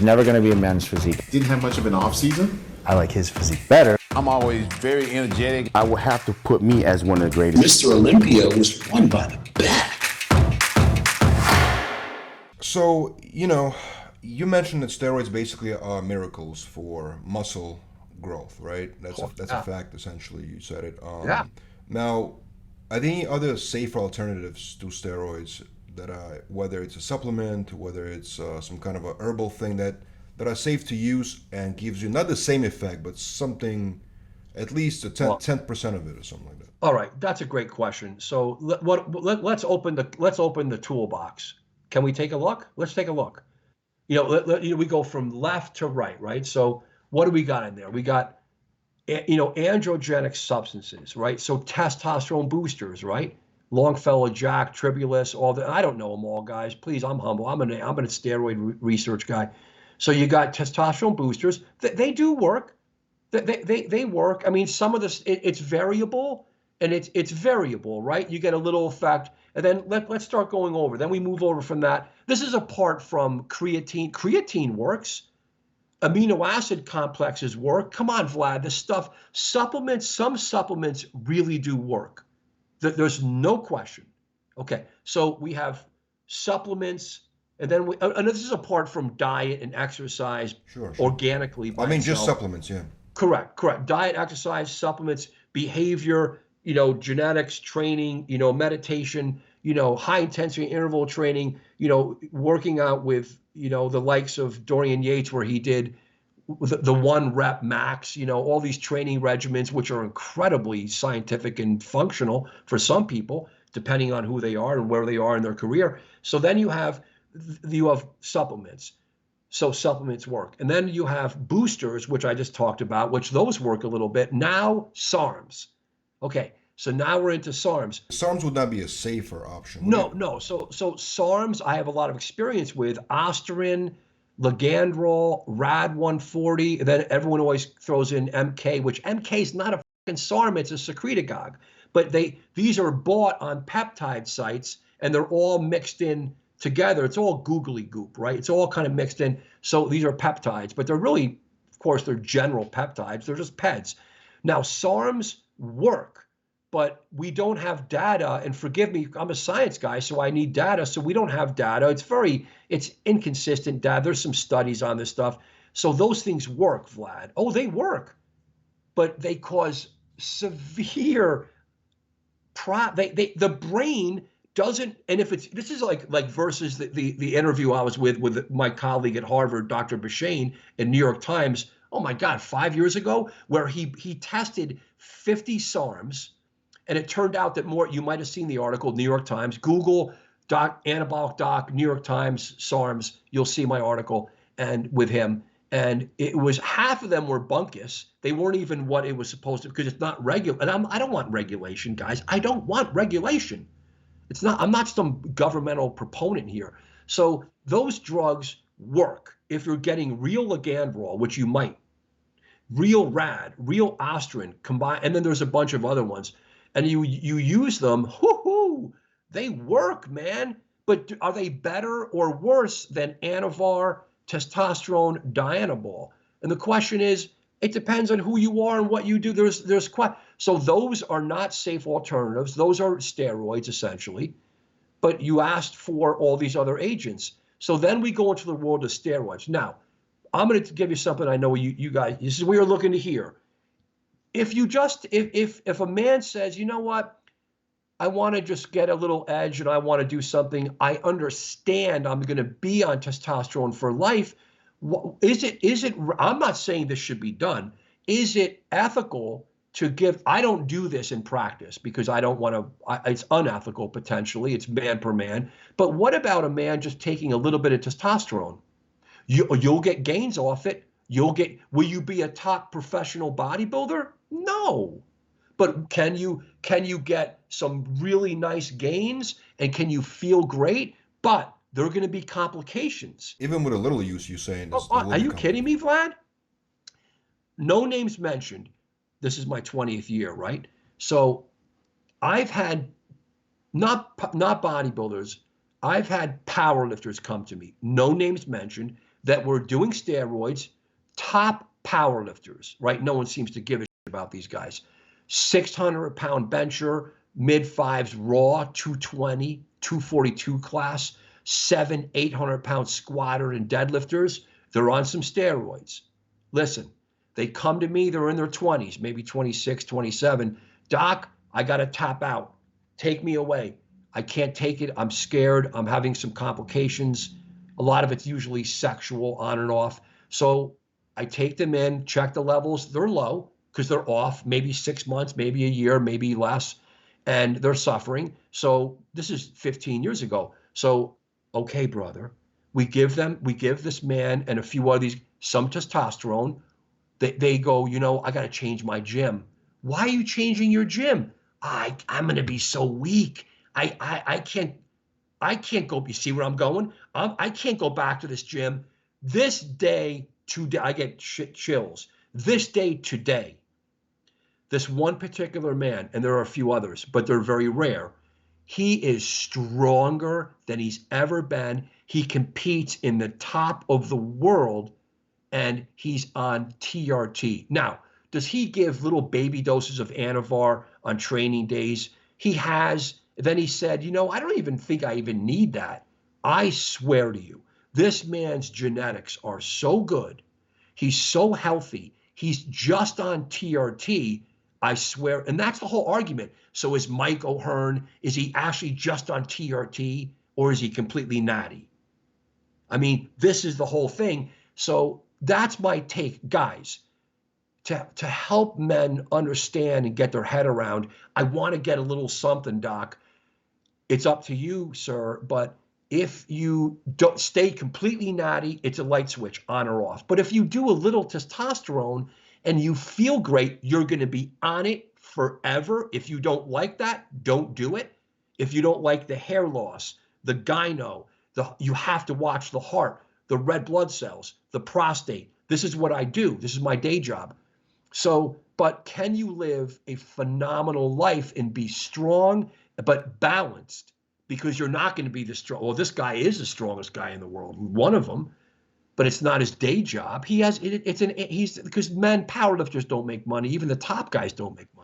was never going to be a man's physique. Didn't have much of an off season. I like his physique better. I'm always very energetic. I would have to put me as one of the greatest. Mr. Olympia was won by the back. So, you mentioned that steroids basically are miracles for muscle growth, right? That's a fact, essentially. You said it. Yeah. Now, are there any other safer alternatives to steroids that are, whether it's a supplement, whether it's some kind of a herbal thing that are safe to use and gives you not the same effect, but something, at least 10% of it or something like that? All right, that's a great question. So let's open the toolbox. Can we take a look? Let's take a look. We go from left to right? So what do we got in there? We got, androgenic substances, right? So testosterone boosters, right? Longfellow, Jack, Tribulus, all that. I don't know them all, guys. Please, I'm humble. I'm a steroid research guy. So you got testosterone boosters. They do work. They work. I mean, some of this, it's variable, and it's variable, right? You get a little effect, and then let's start going over. Then we move over from that. This is apart from creatine. Creatine works. Amino acid complexes work. Come on, Vlad, this stuff, some supplements really do work. There's no question. Okay, so we have supplements, and then and this is apart from diet and exercise. Sure. Organically by just itself. Supplements, yeah. Correct. Diet, exercise, supplements, behavior, genetics, training, meditation, high intensity interval training, working out with, the likes of Dorian Yates, where he did the 1 rep max, all these training regimens, which are incredibly scientific and functional for some people, depending on who they are and where they are in their career. So then you have supplements. So supplements work. And then you have boosters, which I just talked about, which those work a little bit. Now, SARMs. Okay, so now we're into SARMs. SARMs would not be a safer option. No. So SARMs, I have a lot of experience with. Osterin, Ligandrol, Rad 140. And then everyone always throws in MK, which MK is not a fucking SARM, it's a secretagogue. But these are bought on peptide sites, and they're all mixed in together. It's all googly goop, right? It's all kind of mixed in. So these are peptides, but they're really, of course, they're general peptides. They're just PEDs. Now, SARMs work, but we don't have data. And forgive me, I'm a science guy, so I need data. So we don't have data. It's inconsistent data. There's some studies on this stuff. So those things work, Vlad. Oh, they work, but they cause severe the brain doesn't, and if this is like versus the interview I was with my colleague at Harvard, Dr. Bashane, in New York Times, oh my God, 5 years ago, where he tested 50 SARMs, and it turned out that you might have seen the article, New York Times, Google Anabolic Doc, New York Times, SARMs, you'll see my article and with him. And it was half of them were bunkus. They weren't even what it was supposed to, because it's not regular. And I don't want regulation, guys. I don't want regulation. I'm not some governmental proponent here. So those drugs work if you're getting real Ligandrol, which you might, real Rad, real Osterin combined, and then there's a bunch of other ones, and you use them. They work, man. But are they better or worse than Anavar, testosterone, Dianabol? And the question is, it depends on who you are and what you do. So those are not safe alternatives. Those are steroids, essentially. But you asked for all these other agents. So then we go into the world of steroids. Now, I'm going to give you something I know you guys, this is what you're looking to hear. If a man says, you know what, I want to just get a little edge and I want to do something, I understand I'm going to be on testosterone for life. Is it, I'm not saying this should be done. Is it ethical to give, I don't do this in practice because I don't want to, it's unethical potentially, it's man per man. But what about a man just taking a little bit of testosterone? You'll get gains off it. Will you be a top professional bodybuilder? No. But can you get some really nice gains, and can you feel great? But there are going to be complications. Even with a little use, you're saying. Are you kidding me, Vlad? No names mentioned. This is my 20th year, right? So I've had not bodybuilders. I've had powerlifters come to me. No names mentioned. that were doing steroids, top powerlifters, right? No one seems to give a shit about these guys. 600-pound bencher, mid fives raw, 220, 242 class, 800-pound squatter and deadlifters. They're on some steroids. Listen, they come to me, they're in their 20s, maybe 26, 27. Doc, I got to tap out. Take me away. I can't take it. I'm scared. I'm having some complications. A lot of it's usually sexual, on and off. So I take them in, check the levels. They're low because they're off, maybe 6 months, maybe a year, maybe less, and they're suffering. So this is 15 years ago. So, okay, brother, we give this man and a few of these some testosterone. They go, you know, I got to change my gym. Why are you changing your gym? I'm going to be so weak. I can't go. You see where I'm going? I can't go back to this gym. This day today, I get chills. This day today, this one particular man, and there are a few others, but they're very rare. He is stronger than he's ever been. He competes in the top of the world, and he's on TRT. Now, does he give little baby doses of Anavar on training days? He has. Then he said, you know, I don't even think I even need that. I swear to you, this man's genetics are so good. He's so healthy. He's just on TRT. I swear. And that's the whole argument. So is Mike O'Hearn, is he actually just on TRT or is he completely natty? I mean, this is the whole thing. So that's my take, guys. To help men understand and get their head around, I want to get a little something, Doc. It's up to you, sir, but if you don't stay completely natty, it's a light switch, on or off. But if you do a little testosterone and you feel great, you're going to be on it forever. If you don't like that, don't do it. If you don't like the hair loss, the gyno, you have to watch the heart, the red blood cells, the prostate. This is what I do. This is my day job. So, but can you live a phenomenal life and be strong, but balanced? Because you're not going to be the strong. Well, this guy is the strongest guy in the world, one of them, but it's not his day job. He has he's because men powerlifters don't make money. Even the top guys don't make money.